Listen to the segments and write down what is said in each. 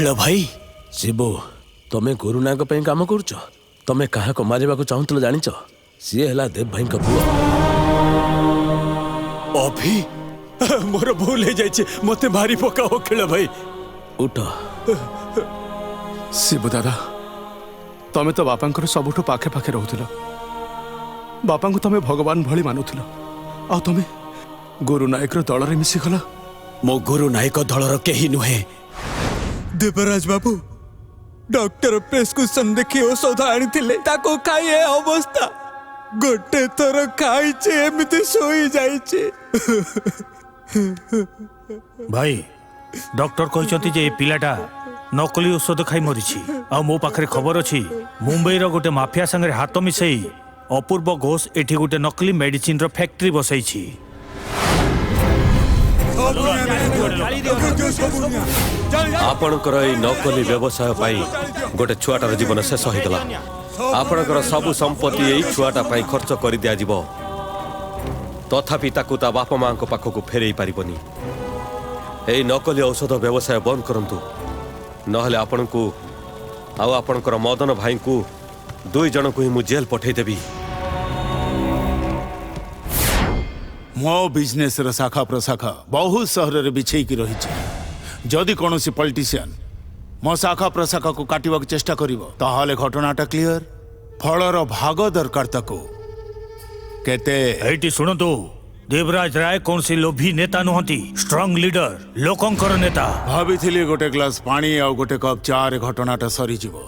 अखिल भाई शिबू तमें गुरुनायक पे काम करुच तमें क्या मारे चाहूल जाच सी है देव भाई पुआ अभी मोर भूल हो जाए मत मारी पका अखिल भाई उठ शिबू दादा तमें तो बापा सबुठ पाखे पाखे रोल बापा को तमें भगवान भली मानुल आ तमें गुरुनायक दल में मिसीगल मो गुरुनायक दलर कहीं नुहे देवराज बाबू डॉक्टर प्रेस्क्रिप्शन देखी औषध आनी खाई अवस्था गोटे थर खाई एमती सोई जाइए भाई डॉक्टर कहते जे पिलाटा नकली औषध खाई मरी आ मो पाखरे खबर अच्छी मुंबई रो गोटे माफिया संगे हाथ मिसई अपूर्व घोष एठी गोटे नकली मेडिसिन रो फैक्ट्री बसई आपणकर এই नकली व्यवसाय पाई गोटे छुआटार जीवन शेष होइगला आपणकर सबु संपत्ति এই छुआटा पाई खर्च कर दिया जीव तथापि ताकू ता बाप मां को पाखकू फेरई पारिबनी এই नकली औषध व्यवसाय बंद करंतु नहले आपणकू आ आपणकर मदन भाई को दुई जन को ही मु जेल पठै देबी मो बिजनेस र शाखा प्रशाखा बहुत सहर रे बिछेई की रही जदि कौन पॉलिटिशियन मो शाखा प्रशाखा को काटिबा को चेष्टा करिवो ताहाले घटनाटा क्लियर फलर भाग दरकार ताको केते एटी सुनतो देवराज राय कौन सी लोभी नेता नुहंती स्ट्रांग लीडर लोकंकर नेता भाभी गोटे ग्लास पानी आ गोटे कप चा रे घटनाटा सरी जीवो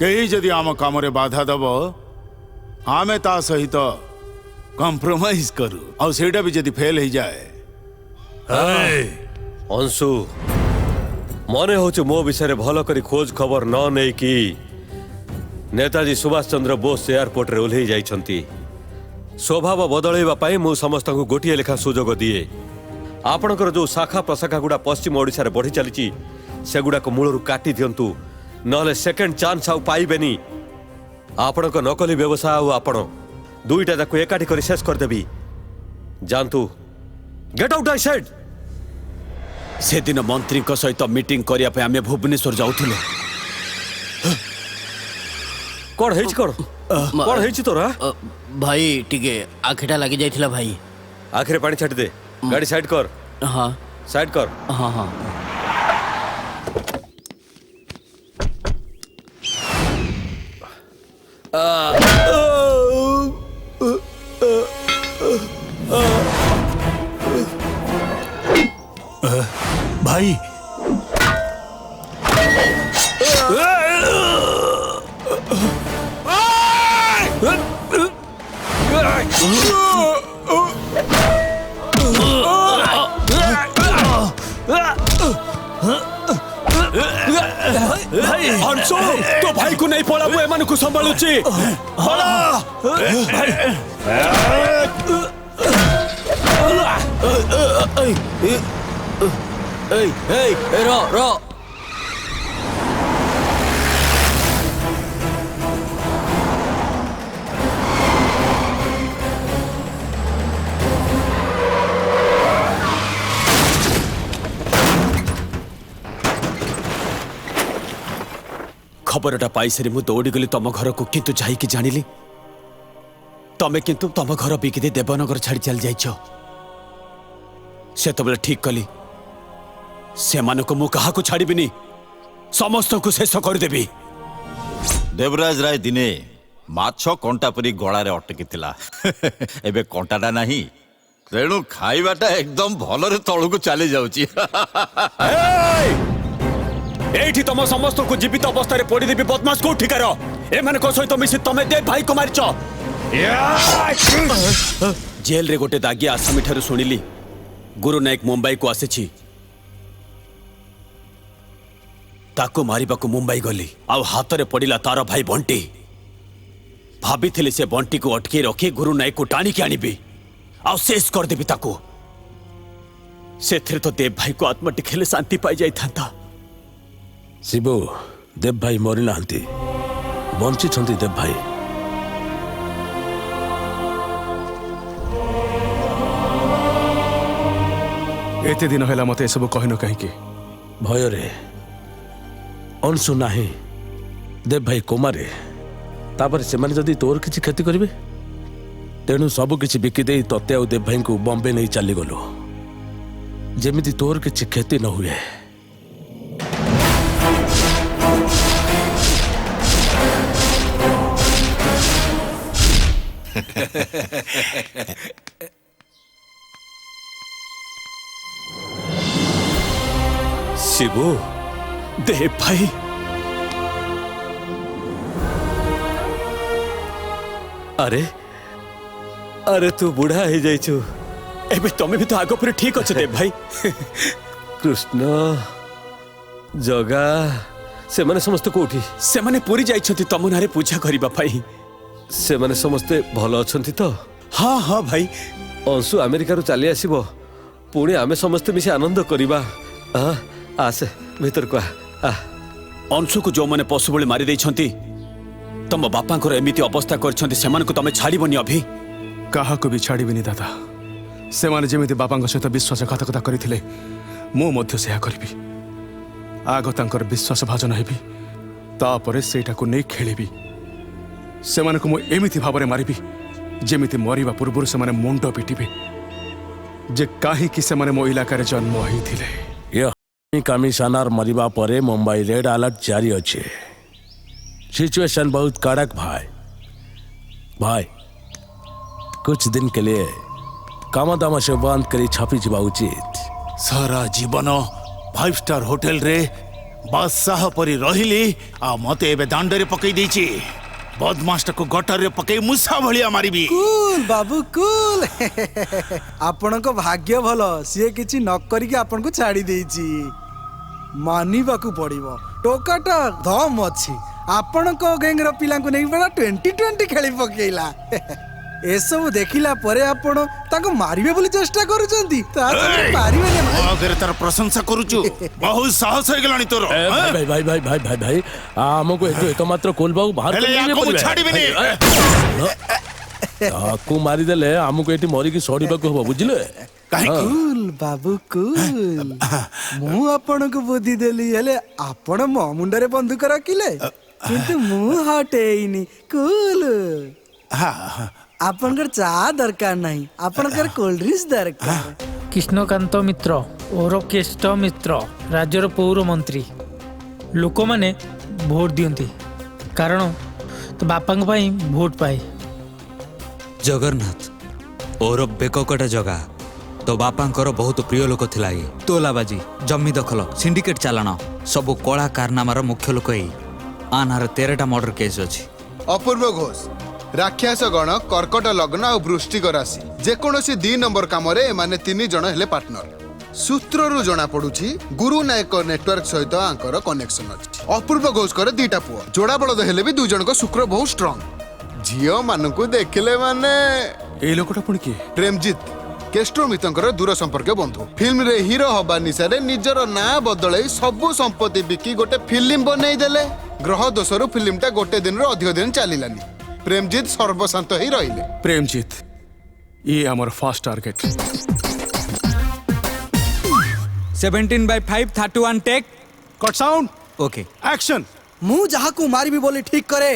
कहीं जदि आम काम रे बाधा दब आमे ता सहित कॉम्प्रोमाइज करू और सेटा भी जदि फेल हो जाए अंशु मने हो मो विषय भल करी खोज खबर न नहीं कि नेताजी सुभाष चंद्र बोस एयरपोर्ट रे ओल्हे जाइछंती स्वभाव बदलैबा पाई मु समस्त को गोटिए लेखा सुजोग दिए आपणकर जो शाखा प्रशाखा गुड़ा पश्चिम ओडिशा रे बढ़ी चली सेगुड़ा को मूलरू काटी दियंतु नले सेकेंड चांस आउ पाइबेनी आपणक नकली व्यवसाय आउ आपण दुईटा जाक एकाठी कर शेष करदेवी जानतु गेट आउट आई सेड से दिन मंत्री सहित मीटिंग करिया पे आमे भुवनेश्वर जाउथिले कोन हेछि कोन हेछि तोरा भाई टिके आखिटा लागि जाइथिला भाई आखिरे पानी छाट दे गाड़ी साइड कर हां साइड कर हां हां भाई अंशु तो भाई को नहीं पड़ा एमान को संभालुची रो खबरटा पाई सारी मु दौड़ी गली तम घर को किंतु जाइकी जानिली तमे किंतु तम घर बिकिदे देवनगर छाड़ी चल जाइछ से तबले ठीक कली से मानो को मु कहा को छाड़ीबिनी समस्त को शेष कर देबी देवराज राय दिने माछ कंटा परी गळा रे अटकी थिला एबे कंटाटा नाही तेणु खाइबाटा एकदम भलरे तळुको चली जाउची एठी तम समस्त को जीवित अवस्था रे पड़ी देबी बदमाश को ठिकार ए माने को सहित मिसी तमे देव भाई को मारिछ जेल रे गोटे दागी आसामी ठारू सुनिली गुरु नायक मुंबई को आसेछि ताको मारिबा को मुंबई गली आउ हाथ रे पड़िला तार भाई बंटी भाभी थिले से बंटी को अटके रखी गुरु नायक को टाणी के आनिबी आउ शेष कर देबी ताको सेथरे तो देव भाई को आत्मा टिकेले शांति पाई जाई थांता शिबू देव भाई मरी ना बंची छंती देव भाई एते दिन हैला मते सब कहनो कहीं के भय रे ଅଂଶୁ ନାହିଁ ଦେବ ଭାଇ କୋମାରେ ତାପରେ ସେମାନେ ଯଦି ତୋର କିଛି କ୍ଷତି କରିବେ ତେଣୁ ସବୁ କିଛି ବିକିଦେଇ ତତେ ଆଉ ଦେବ ଭାଇଙ୍କୁ ବମ୍ବେ ନେଇ ଚାଲିଗଲୁ ଯେମିତି ତୋର କିଛି କ୍ଷତି ନ ହୁଏ। ଶିବୁ ଦେବ ଭାଇ ଆରେ ଆରେ ତୁ ବୁଢା ହେଇଯାଇଛୁ। ଏବେ ତମେ ବି ତ ଆଗ ପରି ଠିକ ଅଛ ଦେବ ଭାଇ। କୃଷ୍ଣ ଜଗା ସେମାନେ ସମସ୍ତେ କୋଉଠି? ସେମାନେ ପୁରୀ ଯାଇଛନ୍ତି ତମ ନାଁରେ ପୂଜା କରିବା ପାଇଁ। ସେମାନେ ସମସ୍ତେ ଭଲ ଅଛନ୍ତି ତ? ହଁ ହଁ ଭାଇ। ଅଂଶୁ ଆମେରିକାରୁ ଚାଲି ଆସିବ ପୁଣି ଆମେ ସମସ୍ତେ ମିଶି ଆନନ୍ଦ କରିବା। ଆସେ ଭିତରକୁ ଆ। ଅଂଶୁକୁ ଯୋଉମାନେ ପଶୁ ଭଳି ମାରି ଦେଇଛନ୍ତି ତମ ବାପାଙ୍କର ଏମିତି ଅବସ୍ଥା କରିଛନ୍ତି ସେମାନଙ୍କୁ ତମେ ଛାଡ଼ିବନି ଅଭି। କାହାକୁ ବି ଛାଡ଼ିବିନି ଦାଦା। ସେମାନେ ଯେମିତି ବାପାଙ୍କ ସହିତ ବିଶ୍ୱାସଘାତକତା କରିଥିଲେ ମୁଁ ମଧ୍ୟ ସେୟା କରିବି। ଆଗ ତାଙ୍କର ବିଶ୍ୱାସ ଭାଜନ ହେବି ତାପରେ ସେଇଟାକୁ ନେଇ ଖେଳିବି। ସେମାନଙ୍କୁ ମୁଁ ଏମିତି ଭାବରେ ମାରିବି ଯେମିତି ମରିବା ପୂର୍ବରୁ ସେମାନେ ମୁଣ୍ଡ ପିଟିବେ ଯେ କାହିଁକି ସେମାନେ ମୋ ଇଲାକାରେ ଜନ୍ମ ହେଇଥିଲେ। कमिश्नर मरिबा परे मुंबई रेड अलर्ट जारी अच्छे। सिचुएशन बहुत कड़क भाई कुछ दिन के लिए कामदाम से बंद करी छापी जीवा उचित। सारा जीवन 5 स्टार होटल रे बादशाह परी रहिली आ मते एबे दांडरे पकई देची। बदमास्ट को गटर रे पकई मुसा भलिया मारिबी। कूल बाबू कूल। आपण को भाग्य भलो सिए किछि न करी के आपण को छाड़ी देची। मानिबा को पड़िबो टोकाटा धम अछि। आपण को गैंग रो पिला को नै बड़ा 2020 खेली पकेइला। ए सब देखिला परे आपण ताको मारिबे बोली चेष्टा करूचंती ता मारिबे नै। अगर तार प्रशंसा करूचु बहुत साहस हो गेलानी तोर। भाई भाई भाई भाई भाई भाई हमको एकमात्र कोलबाऊ बाहर छाड़िबिनी। ताकू मारी देले हमको एटी मरी की सड़ीबाकू हबो बुझिले। कूल बाबू कूल। मु आपण को बुद्धि देली हेले आपण मो मुंडरे बंदूक रखिले किंतु मु हटेइनी। कूल। आपनकर चा दरकार नहीं आपनकर कोल्ड ड्रिंक्स दरकार। कृष्णकांत मित्र और केष्ट मित्र राज्यर पौर मंत्री लोक माने भोट दियंती कारण तो बापा भोट पाए। जगन्नाथ और बेककटा जगह तो बापांकर बहुत प्रिय लोक थिला। तोलाबाजी जमी दखल सिंडिकेट चालाण सबू कला कारनामार मुख्य लोक आनार 13टा मर्डर केस अछि। अपूर्व घोष राक्षस गण कर्कट लग्न और वृश्चिक राशि जेकोसी 2 नंबर काम माने 3 जन हेले पार्टनर। सूत्ररू जना पड़ुछि गुरु नायक नेटवर्क सहित आंकर कनेक्शन अछि। अपूर्व घोष कर 2टा पुओ जोड़ा बलद हेले भी 2 जन को शुक्र बहुत स्ट्रांग। झियो मानकु देखिले माने ए लोकटा पुणी किए? प्रेमजीत केस्ट्रो मित्रंकर दूर संपर्क बंधु। फिल्म रे हीरो हबा निशारे निजर ना बदलै सबु संपत्ति बिकी गोटे फिल्म बनई देले। ग्रह दोषरु फिल्मटा गोटे दिन रो अधिक दिन चलिलानी। प्रेमजीत सर्वशांत ही रहिले। प्रेमजीत ये हमर fast target. 17/5 31 take cut sound okay action. मु जहा को मारिबी बोली ठीक करे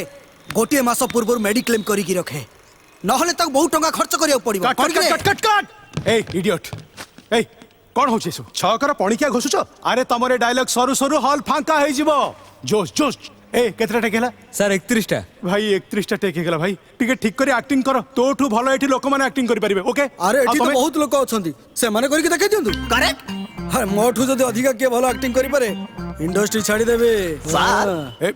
गोटे मास पूर्व मेडिक्लेम करी की रखे नहले तक बहुत टंका खर्च करिया पड़िबो। Cut cut cut cut cut. ए इडियट ए कोन होछे सु छकर पणिकिया घोसुछ? अरे तमरे डायलॉग सरू सरू हॉल फांका हे जिवो। जोश जोश। ए केतरा टेक हेला सर 31टा भाई 31टा टेक हेला भाई टिके ठीक करी एक्टिंग करो तोठू भलो एठी लोक माने एक्टिंग करि परिबे। ओके अरे एठी तो बहुत लोक अछंती से माने करी के देखै दियंतु। करेक्ट। अरे मोठू जदी अधिका के भलो एक्टिंग करि पारे इंडस्ट्री छाड़ी देबे। सर ए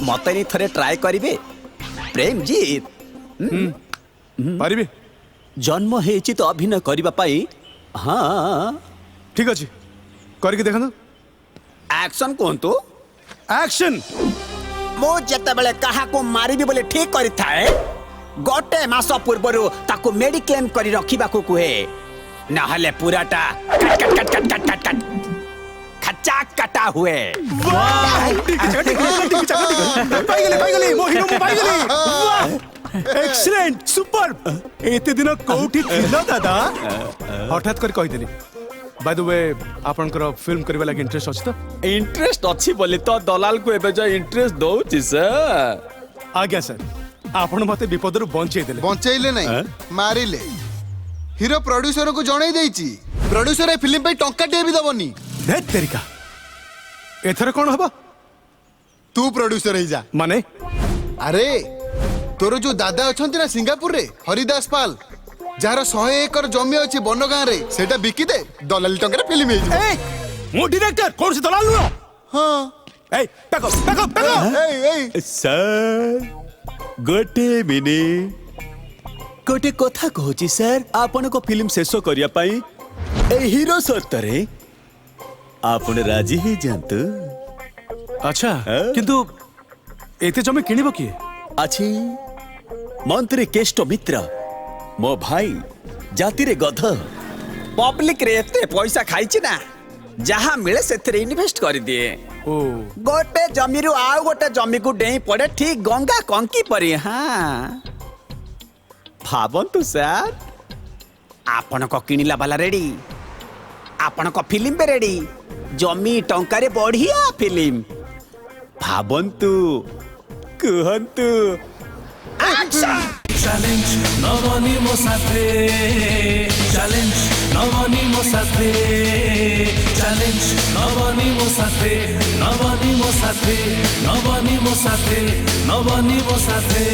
मते नि थरे ट्राई करिवे प्रेमजीत। पारिबे जन्म हेछि तो अभिनय करिबा पाई। हां ठीक अछि करि के देखन। एक्शन कोंतु एक्शन। मो जते बेले कहा को मारिबी बोले ठीक करि थाए गोटे मास पूर्वरु ताको मेडिक्लेम करी रखिबा को कुहे नहले पूराटा cut cut cut cut cut cut cut खच्चा कटा हुए। पाई गेली मो हीरो पाई गेली। Excellent super. एते दिन कोठी थिलो दादा हठात कर कहि देली बाय द वे आपनकर फिल्म करबा लागि इंटरेस्ट अछि त इंटरेस्ट अच्छी बोली तो दलाल को एबे जो इंटरेस्ट दौची सर। आज्ञा सर आपण मते विपदरु बंचै देले बंचैले नहीं मारिले हिरो प्रोड्यूसर को जणाई देइची प्रोड्यूसर ए फिल्म पे टंका टे भी दबनी धैत तेरिका एथर कोन हबा तू प्रोड्यूसर ही जा माने अरे तोर जो दादा अछंती ना सिंगापुर रे हरिदास पाल जार 100 एकर जमी अछि बन गां रे सेटा बिकी दे दलाली टंका रे फिल्म हे ए मु डायरेक्टर कोन से दलाल नु हां ए पैक ए सर गोटे मिनिट गोटे कथा कहूची सर आपण को फिल्म शेष करिया पाई ए हीरो सत्तरे आपण राजी ही जानतु। अच्छा किंतु एते जमे किनिबो किए अछि मंत्री केष्ट मित्र मो भाई जाति रे गध पब्लिक रे एते पैसा खाइछि ना जहां मिले सेथरे इन्वेस्ट कर दिए ओ गोटे जमी रु आउ गोटे जमी को डेई पड़े ठीक गंगा कंकी परी। हाँ भावन्तु सर आपण को किनिला वाला रेडी आपण को फिल्म पे रेडी जमी टंका रे बढ़िया फिल्म भावन्तु कहन्तु एक्शन चैलेंज नवनी मो साथे चैलेंज नवनी मो साथे चैलेंज नवनी मो साथे नवनी मो साथे नवनी मो साथे नवनी मो साथे